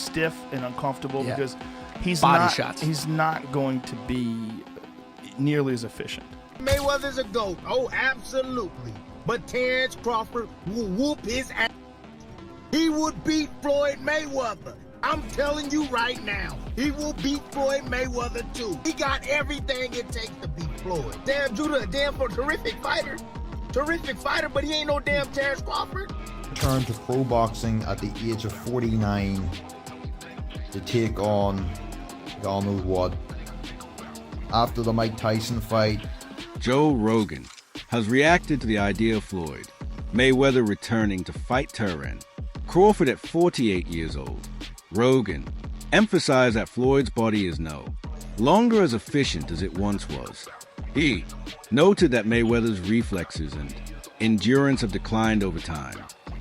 stiff and uncomfortable because he's Body shots. He's not going to be nearly as efficient. Mayweather's a GOAT. Oh, absolutely. But Terence Crawford will whoop his ass. He would beat Floyd Mayweather. I'm telling you right now, he will beat Floyd Mayweather too. He got everything it takes to beat Floyd. Damn, Judah, terrific fighter. Terrific fighter, but he ain't no damn Terence Crawford. Turned to pro boxing at the age of 49 to take on God knows what. After the Mike Tyson fight, Joe Rogan has reacted to the idea of Floyd Mayweather returning to fight Terence Crawford at 48 years old. Rogan emphasized that Floyd's body is no longer as efficient as it once was. He noted that Mayweather's reflexes and endurance have declined over time,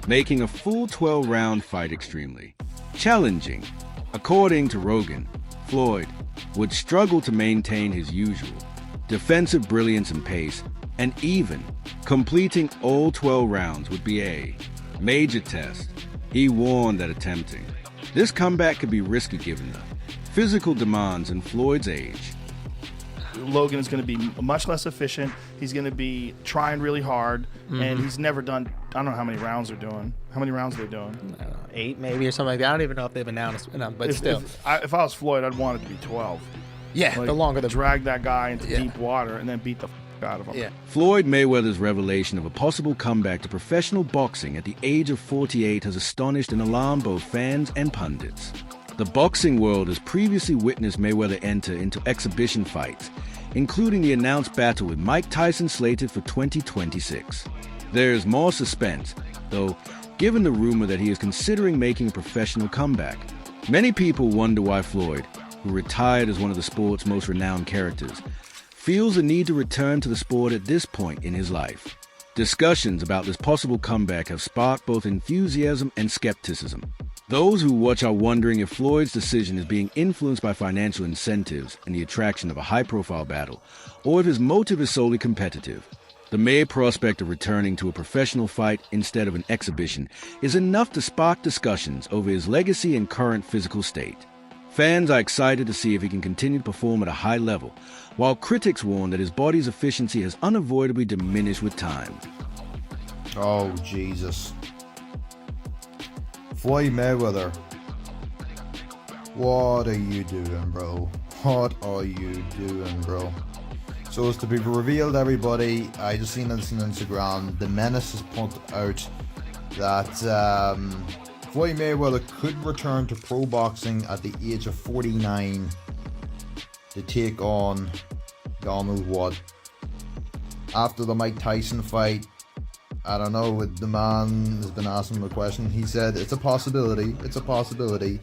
making a full 12-round fight extremely challenging. According to Rogan, Floyd would struggle to maintain his usual defensive brilliance and pace, and even completing all 12 rounds would be a major test. He warned that attempting this comeback could be risky given the physical demands and Floyd's age. Logan is going to be much less efficient. He's going to be trying really hard, and he's never done. I don't know how many rounds they're doing. How many rounds are they doing? I don't know, 8 maybe or something like that. I don't even know if they've announced it, but still. If I was Floyd, I'd want it to be 12. Yeah, Like, the longer the drag that guy into deep water and then beat the out of him. Yeah. Floyd Mayweather's revelation of a possible comeback to professional boxing at the age of 48 has astonished and alarmed both fans and pundits. The boxing world has previously witnessed Mayweather enter into exhibition fights, including the announced battle with Mike Tyson slated for 2026. There is more suspense, though, given the rumor that he is considering making a professional comeback. Many people wonder why Floyd, who retired as one of the sport's most renowned characters, feels the need to return to the sport at this point in his life. Discussions about this possible comeback have sparked both enthusiasm and skepticism. Those who watch are wondering if Floyd's decision is being influenced by financial incentives and the attraction of a high-profile battle, or if his motive is solely competitive. The mere prospect of returning to a professional fight instead of an exhibition is enough to spark discussions over his legacy and current physical state. Fans are excited to see if he can continue to perform at a high level, while critics warn that his body's efficiency has unavoidably diminished with time. oh Jesus. Floyd Mayweather, what are you doing, bro? What are you doing, bro? So as to be revealed, everybody, I just seen this on Instagram, the Menace has put out that Floyd Mayweather could return to pro boxing at the age of 49 to take on God knows what. After the Mike Tyson fight, I don't know, the man has been asking him a question. He said it's a possibility. It's a possibility.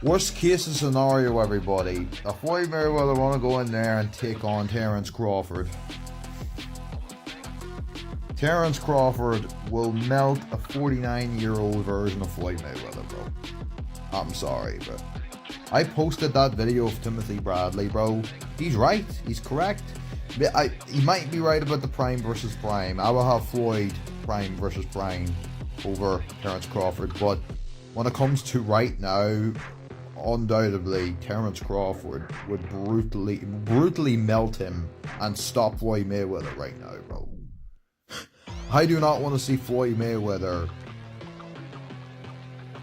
Worst case scenario, everybody. If Floyd Mayweather want to go in there and take on Terence Crawford, Terence Crawford will melt a 49-year-old version of Floyd Mayweather, bro. I'm sorry, bro. I posted that video of Timothy Bradley, bro. He's right. He's correct. He might be right about the prime versus prime. I will have Floyd prime versus prime over Terence Crawford. But when it comes to right now, undoubtedly, Terence Crawford would brutally melt him and stop Floyd Mayweather right now, bro. I do not want to see Floyd Mayweather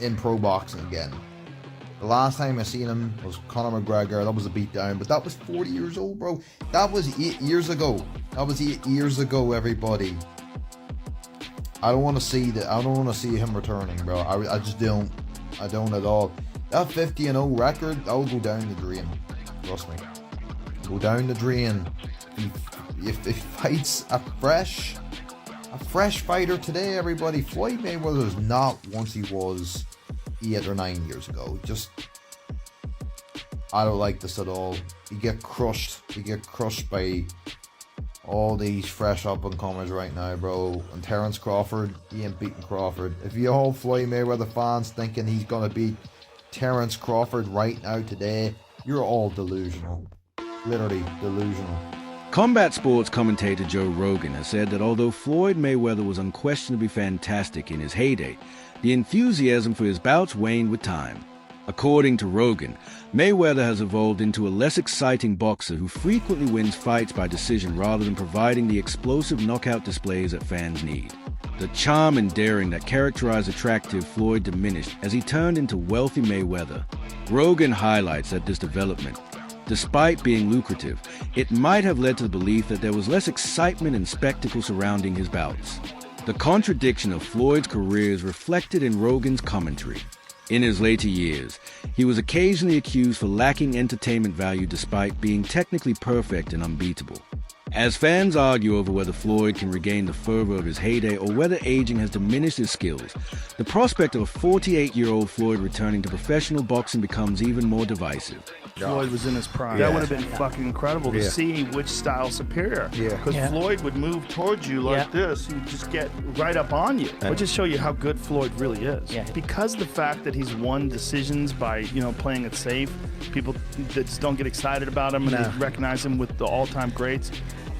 in pro boxing again. The last time I seen him was Conor McGregor. That was a beatdown, but that was 40 years old, bro. That was 8 years ago. That was 8 years ago, everybody. I don't want to see that. I don't want to see him returning, bro. I just don't. I don't at all. That 50-0 record, that will go down the drain. Trust me. Go down the drain. If he fights a fresh fighter today, everybody, Floyd Mayweather is not once he was 8 or 9 years ago. Just, I don't like this at all. You get crushed. You get crushed by all these fresh up and comers right now, bro. And Terence Crawford, he ain't beating Crawford. If you all Floyd Mayweather fans thinking he's gonna beat Terence Crawford right now today, you're all delusional. Literally delusional. Combat sports commentator Joe Rogan has said that although Floyd Mayweather was unquestionably fantastic in his heyday, the enthusiasm for his bouts waned with time. According to Rogan, Mayweather has evolved into a less exciting boxer who frequently wins fights by decision rather than providing the explosive knockout displays that fans need. The charm and daring that characterized attractive Floyd diminished as he turned into wealthy Mayweather. Rogan highlights that this development, despite being lucrative, it might have led to the belief that there was less excitement and spectacle surrounding his bouts. The contradiction of Floyd's career is reflected in Rogan's commentary. In his later years, he was occasionally accused for lacking entertainment value despite being technically perfect and unbeatable. As fans argue over whether Floyd can regain the fervor of his heyday or whether aging has diminished his skills, the prospect of a 48-year-old Floyd returning to professional boxing becomes even more divisive. Floyd was in his prime. Yeah. That would have been fucking incredible to see which style's superior. Yeah. Because Yeah. Floyd would move towards you like this. He'd just get right up on you. Which just show you how good Floyd really is. Yeah. Because the fact that he's won decisions by, playing it safe, people that just don't get excited about him and they recognize him with the all-time greats.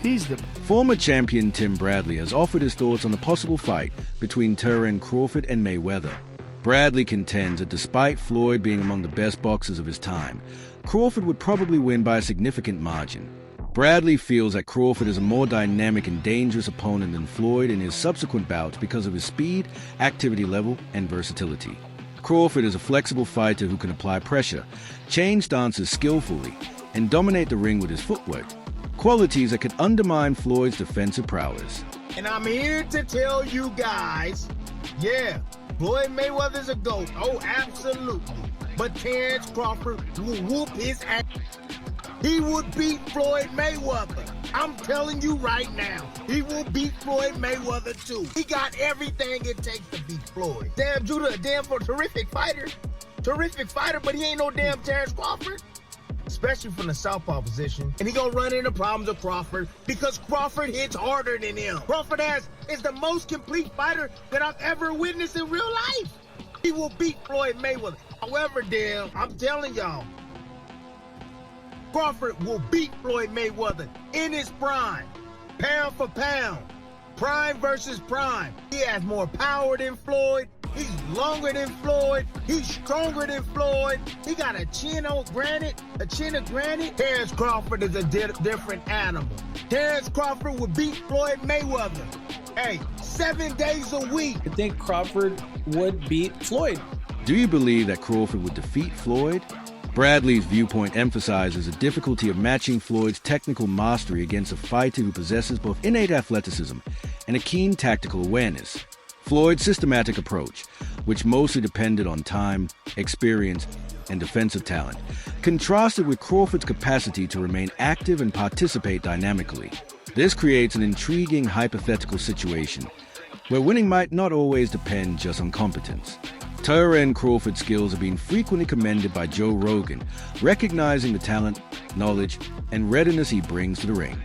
He's the... Former champion Tim Bradley has offered his thoughts on the possible fight between Terence Crawford and Mayweather. Bradley contends that despite Floyd being among the best boxers of his time, Crawford would probably win by a significant margin. Bradley feels that Crawford is a more dynamic and dangerous opponent than Floyd in his subsequent bouts because of his speed, activity level, and versatility. Crawford is a flexible fighter who can apply pressure, change stances skillfully, and dominate the ring with his footwork, qualities that could undermine Floyd's defensive prowess. And I'm here to tell you guys, Floyd Mayweather's a GOAT. Oh, absolutely. But Terence Crawford will whoop his ass. He would beat Floyd Mayweather. I'm telling you right now, he will beat Floyd Mayweather too. He got everything it takes to beat Floyd. Damn, Judah, a damn terrific fighter. Terrific fighter, but he ain't no damn Terence Crawford. Especially from the southpaw position. And he gonna run into problems with Crawford because Crawford hits harder than him. Crawford is the most complete fighter that I've ever witnessed in real life. He will beat Floyd Mayweather. However, damn, I'm telling y'all, Crawford will beat Floyd Mayweather in his prime, pound for pound, prime versus prime. He has more power than Floyd. He's longer than Floyd. He's stronger than Floyd. He got a chin of granite. Terence Crawford is a different animal. Terence Crawford will beat Floyd Mayweather. Hey, 7 days a week. I think Crawford would beat Floyd. Do you believe that Crawford would defeat Floyd? Bradley's viewpoint emphasizes the difficulty of matching Floyd's technical mastery against a fighter who possesses both innate athleticism and a keen tactical awareness. Floyd's systematic approach, which mostly depended on time, experience, and defensive talent, contrasted with Crawford's capacity to remain active and participate dynamically. This creates an intriguing hypothetical situation where winning might not always depend just on competence. Terence Crawford's skills have been frequently commended by Joe Rogan, recognizing the talent, knowledge, and readiness he brings to the ring.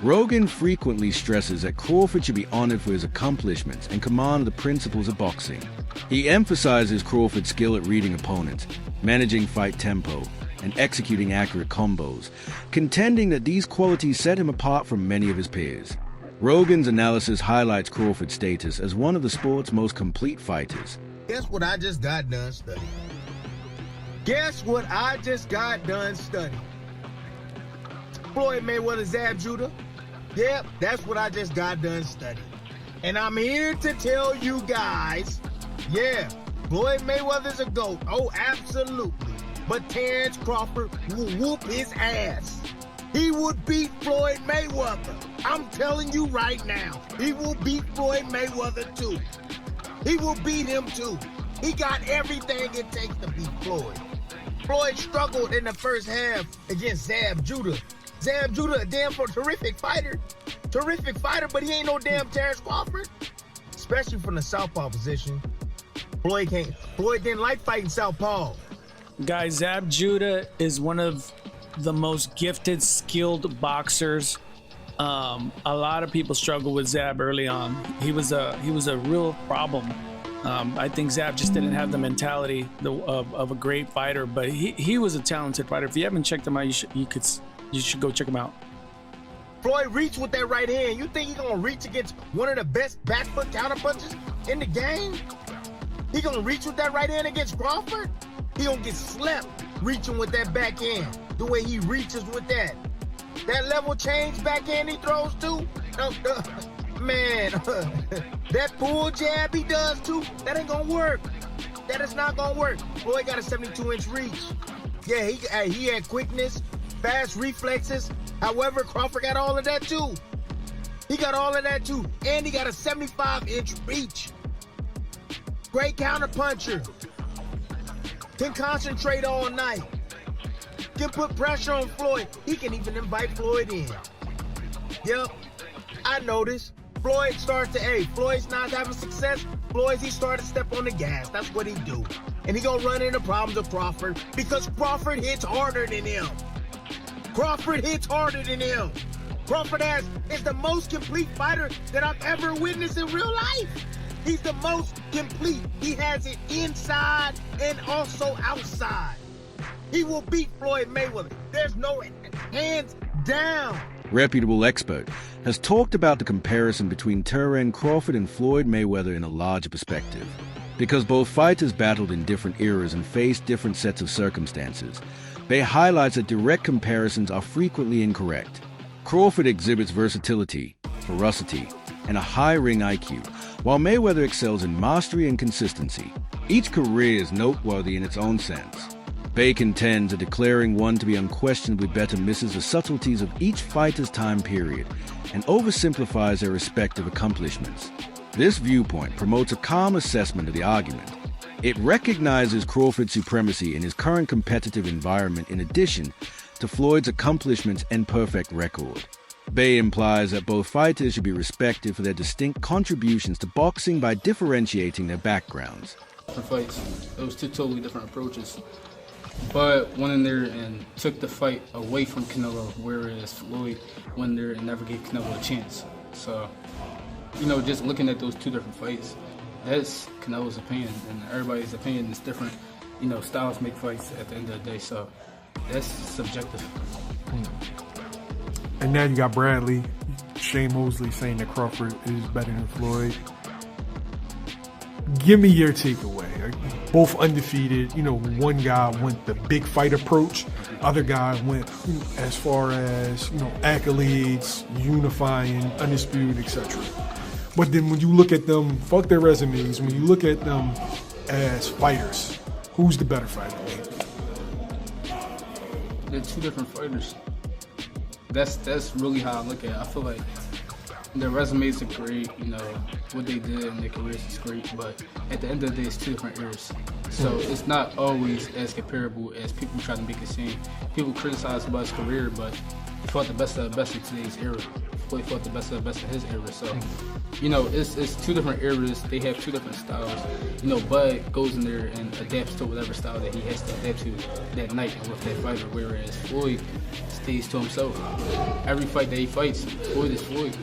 Rogan frequently stresses that Crawford should be honored for his accomplishments and command of the principles of boxing. He emphasizes Crawford's skill at reading opponents, managing fight tempo, and executing accurate combos, contending that these qualities set him apart from many of his peers. Rogan's analysis highlights Crawford's status as one of the sport's most complete fighters. Guess what I just got done studying? Floyd Mayweather, Zab Judah. Yep, that's what I just got done studying. And I'm here to tell you guys, Floyd Mayweather's a GOAT. Oh, absolutely. But Terence Crawford will whoop his ass. He would beat Floyd Mayweather. I'm telling you right now, he will beat Floyd Mayweather too. He will beat him too. He got everything it takes to beat Floyd. Floyd struggled in the first half against Zab Judah. Zab Judah, a damn terrific fighter. Terrific fighter, but he ain't no damn Terence Crawford. Especially from the southpaw position. Floyd didn't like fighting southpaw. Guys, Zab Judah is one of the most gifted, skilled boxers. A lot of people struggle with Zab early on. He was a real problem. I think Zab just didn't have the mentality of a great fighter, but he was a talented fighter. If you haven't checked him out, you should go check him out. Floyd reached with that right hand. You think he gonna reach against one of the best back foot counter punches in the game? He gonna reach with that right hand against Crawford? He gonna get slept reaching with that backhand, the way he reaches with that. That level change backhand he throws too? Man, that pull jab he does too, that ain't gonna work. That is not gonna work. Floyd got a 72-inch reach. Yeah, he had quickness, fast reflexes. However, Crawford got all of that too. He got all of that too. And he got a 75-inch reach. Great counter puncher. Can concentrate all night. Can put pressure on Floyd. He can even invite Floyd in. Yep, I noticed. Floyd's not having success. He started to step on the gas. That's what he do. And he gonna run into problems with Crawford because Crawford hits harder than him. Crawford is the most complete fighter that I've ever witnessed in real life. He's the most complete. He has it inside and also outside. He will beat Floyd Mayweather. There's no hands down. Reputable expert has talked about the comparison between Terence Crawford and Floyd Mayweather in a larger perspective. Because both fighters battled in different eras and faced different sets of circumstances, Bay highlights that direct comparisons are frequently incorrect. Crawford exhibits versatility, ferocity, and a high ring IQ, while Mayweather excels in mastery and consistency. Each career is noteworthy in its own sense. Bay contends that declaring one to be unquestionably better misses the subtleties of each fighter's time period and oversimplifies their respective accomplishments. This viewpoint promotes a calm assessment of the argument. It recognizes Crawford's supremacy in his current competitive environment in addition to Floyd's accomplishments and perfect record. Bay implies that both fighters should be respected for their distinct contributions to boxing by differentiating their backgrounds. Different fights. It was two totally different approaches. But went in there and took the fight away from Canelo, whereas Floyd went in there and never gave Canelo a chance. So, just looking at those two different fights, that's Canelo's opinion, and everybody's opinion is different. Styles make fights at the end of the day, so that's subjective. And now you got Bradley, Shane Mosley saying that Crawford is better than Floyd. Give me your takeaway. Both undefeated. One guy went the big fight approach. Other guy went as far as accolades, unifying, undisputed, etc. But then when you look at them, fuck their resumes. When you look at them as fighters, who's the better fighter? They're two different fighters. That's really how I look at it. I feel like their resumes are great, what they did in their careers is great, but at the end of the day, it's two different eras. So it's not always as comparable as people try to make it seem. People criticize Bud's career, but he fought the best of the best in today's era. Floyd fought the best of the best in his era. So, it's two different eras. They have two different styles. Bud goes in there and adapts to whatever style that he has to adapt to that night with that fighter, whereas Floyd stays to himself. Every fight that he fights, Floyd is Floyd.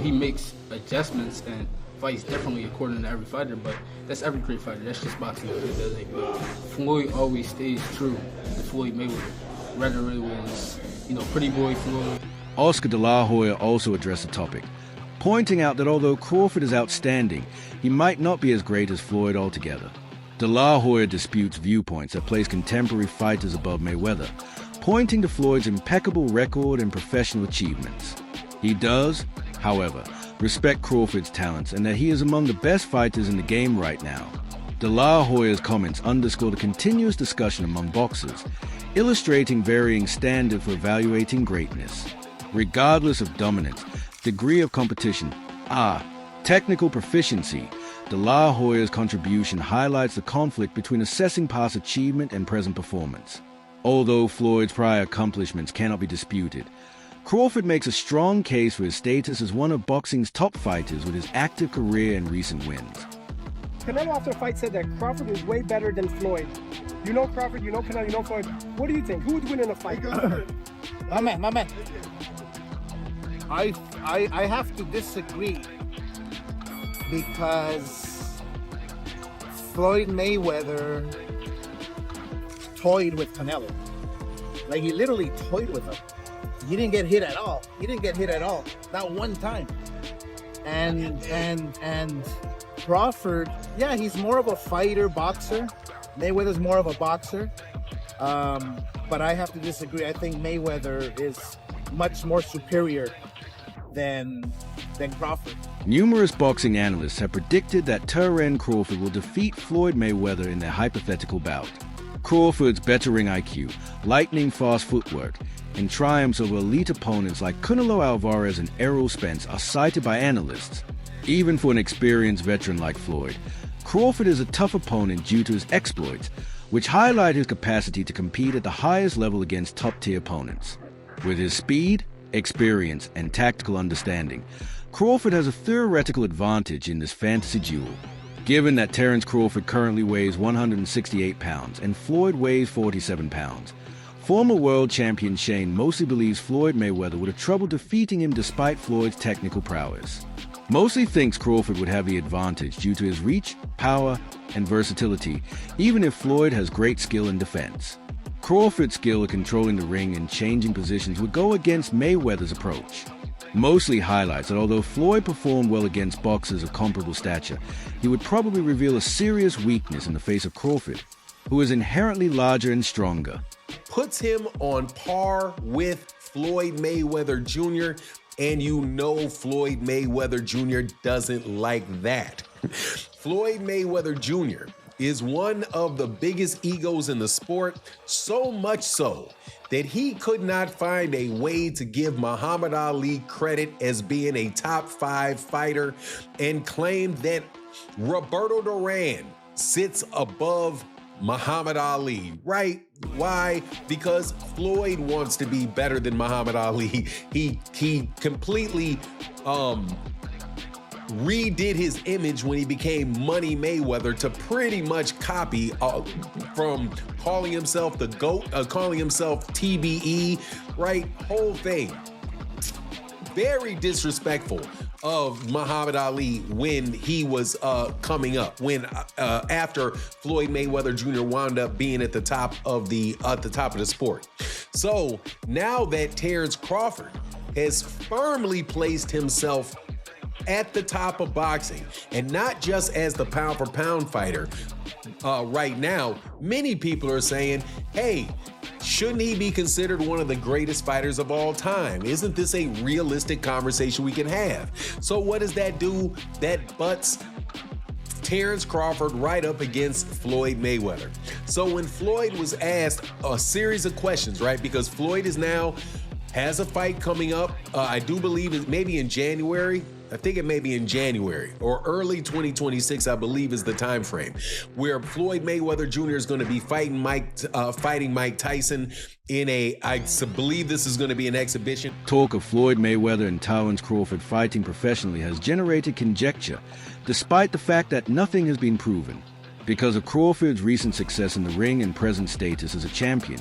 He makes adjustments and fights differently according to every fighter, but that's every great fighter. That's just boxing. Floyd always stays true to Floyd Mayweather, whether it was, Pretty Boy Floyd. Oscar De La Hoya also addressed the topic, pointing out that although Crawford is outstanding, he might not be as great as Floyd altogether. De La Hoya disputes viewpoints that place contemporary fighters above Mayweather, pointing to Floyd's impeccable record and professional achievements. He does, however, respect Crawford's talents and that he is among the best fighters in the game right now. De La Hoya's comments underscore the continuous discussion among boxers, illustrating varying standards for evaluating greatness. Regardless of dominance, degree of competition, technical proficiency, De La Hoya's contribution highlights the conflict between assessing past achievement and present performance. Although Floyd's prior accomplishments cannot be disputed, Crawford makes a strong case for his status as one of boxing's top fighters with his active career and recent wins. Canelo after the fight said that Crawford is way better than Floyd. You know Crawford, you know Canelo, you know Floyd. What do you think? Who would win in a fight? My man. I have to disagree because Floyd Mayweather toyed with Canelo. Like, he literally toyed with him. he didn't get hit at all. He didn't get hit at all, not one time. And Crawford, yeah, he's more of a fighter, boxer. Mayweather's more of a boxer. But I have to disagree. I think Mayweather is much more superior than Crawford. Numerous boxing analysts have predicted that Terence Crawford will defeat Floyd Mayweather in their hypothetical bout. Crawford's better ring IQ, lightning-fast footwork, and triumphs over elite opponents like Canelo Alvarez and Errol Spence are cited by analysts. Even for an experienced veteran like Floyd, Crawford is a tough opponent due to his exploits, which highlight his capacity to compete at the highest level against top-tier opponents. With his speed, experience, and tactical understanding, Crawford has a theoretical advantage in this fantasy duel. Given that Terence Crawford currently weighs 168 pounds and Floyd weighs 47 pounds, former world champion Shane mostly believes Floyd Mayweather would have trouble defeating him despite Floyd's technical prowess. Mostly thinks Crawford would have the advantage due to his reach, power, and versatility, even if Floyd has great skill in defense. Crawford's skill at controlling the ring and changing positions would go against Mayweather's approach. Mostly highlights that although Floyd performed well against boxers of comparable stature, he would probably reveal a serious weakness in the face of Crawford, who is inherently larger and stronger. Puts him on par with Floyd Mayweather Jr., and you know Floyd Mayweather Jr. doesn't like that. Floyd Mayweather Jr. is one of the biggest egos in the sport, so much so that he could not find a way to give Muhammad Ali credit as being a top 5 fighter and claimed that Roberto Duran sits above Muhammad Ali, right? Why? Because Floyd wants to be better than Muhammad Ali. He completely redid his image when he became Money Mayweather to pretty much copy from calling himself the GOAT, calling himself TBE, right? Whole thing. Very disrespectful of Muhammad Ali when he was coming up, when after Floyd Mayweather Jr. wound up being at the top of the sport. So now that Terence Crawford has firmly placed himself at the top of boxing, and not just as the pound for pound fighter right now, many people are saying, hey, shouldn't he be considered one of the greatest fighters of all time? Isn't this a realistic conversation we can have? So what does that do? That butts Terence Crawford right up against Floyd Mayweather. So when Floyd was asked a series of questions, right? Because Floyd has a fight coming up. I do believe it maybe in January. I think it may be in January or early 2026, I believe is the time frame, where Floyd Mayweather Jr. is going to be fighting Mike Tyson in I believe this is going to be an exhibition. Talk of Floyd Mayweather and Terence Crawford fighting professionally has generated conjecture, despite the fact that nothing has been proven. Because of Crawford's recent success in the ring and present status as a champion,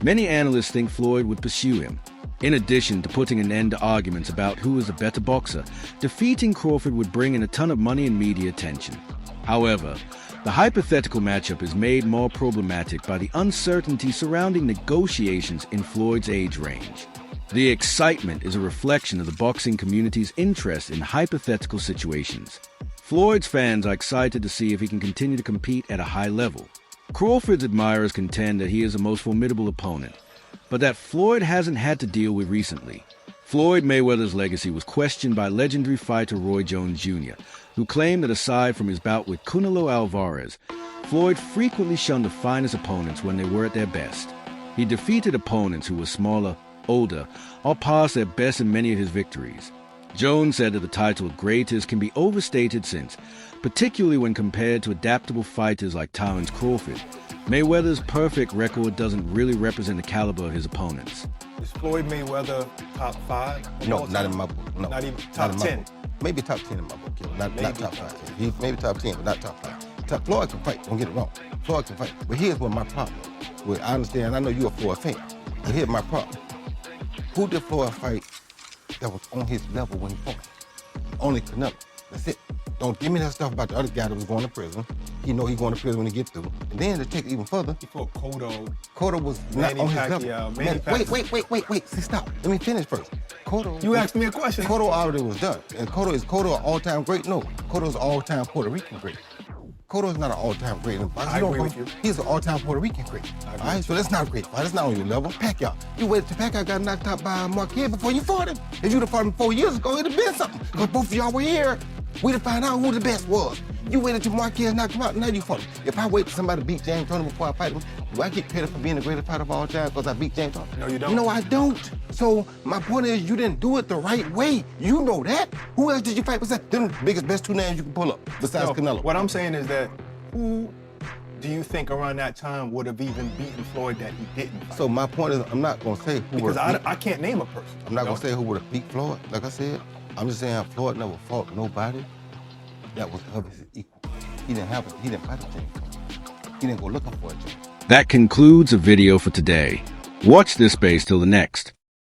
many analysts think Floyd would pursue him. In addition to putting an end to arguments about who is a better boxer, defeating Crawford would bring in a ton of money and media attention. However, the hypothetical matchup is made more problematic by the uncertainty surrounding negotiations in Floyd's age range. The excitement is a reflection of the boxing community's interest in hypothetical situations. Floyd's fans are excited to see if he can continue to compete at a high level. Crawford's admirers contend that he is the most formidable opponent, but that Floyd hasn't had to deal with recently. Floyd Mayweather's legacy was questioned by legendary fighter Roy Jones Jr., who claimed that aside from his bout with Canelo Alvarez, Floyd frequently shunned the finest opponents when they were at their best. He defeated opponents who were smaller, older, or past their best in many of his victories. Jones said that the title of greatest can be overstated since, particularly when compared to adaptable fighters like Terence Crawford, Mayweather's perfect record doesn't really represent the caliber of his opponents. Is Floyd Mayweather top 5? No, not in my book. No, not even top 10. Maybe top 10 in my book. Not top 5. He's maybe top 10, but not top 5. Floyd can fight. Don't get it wrong. Floyd can fight. But here's what my problem is. Well, I understand. I know you're a Floyd fan. But here's my problem. Who did Floyd fight that was on his level when he fought? Only Canelo. That's it. Don't give me that stuff about the other guy that was going to prison. He know he going to prison when he get through. And then to take it even further, He fought Cotto. Cotto was not Manny on his Pacquiao, level. Manny Wait. See, stop. Let me finish first. Cotto. You asked me a question. Cotto already was done. And Cotto an all-time great? No. Cotto's an all-time Puerto Rican great. Cotto is not an all-time great. I agree with you. He's an all-time Puerto Rican great. All right, so that's not a great fight. That's not on your level. Pacquiao. You waited till Pacquiao got knocked out by Marquez before you fought him. If you'd have fought him 4 years ago, it'd have been something. Because both of y'all were here. We'd have found out who the best was. You waited till Marquez knocked him out, now you fought him. If I wait till somebody to beat James Toney before I fight him, do I get credit for being the greatest fighter of all time because I beat James Toney? No, you don't. No, I don't. So my point is, you didn't do it the right way. You know that. Who else did you fight besides them biggest, best two names you can pull up besides Canelo? What I'm saying is that who do you think around that time would have even beaten Floyd that he didn't fight? So my point is, I'm not going to say who Because would have I can't name a person. I'm not going to say who would have beat Floyd, like I said. I'm just saying Floyd never fought nobody that was of his equal. He didn't fight a James. He didn't go looking for a James. That concludes a video for today. Watch this space till the next.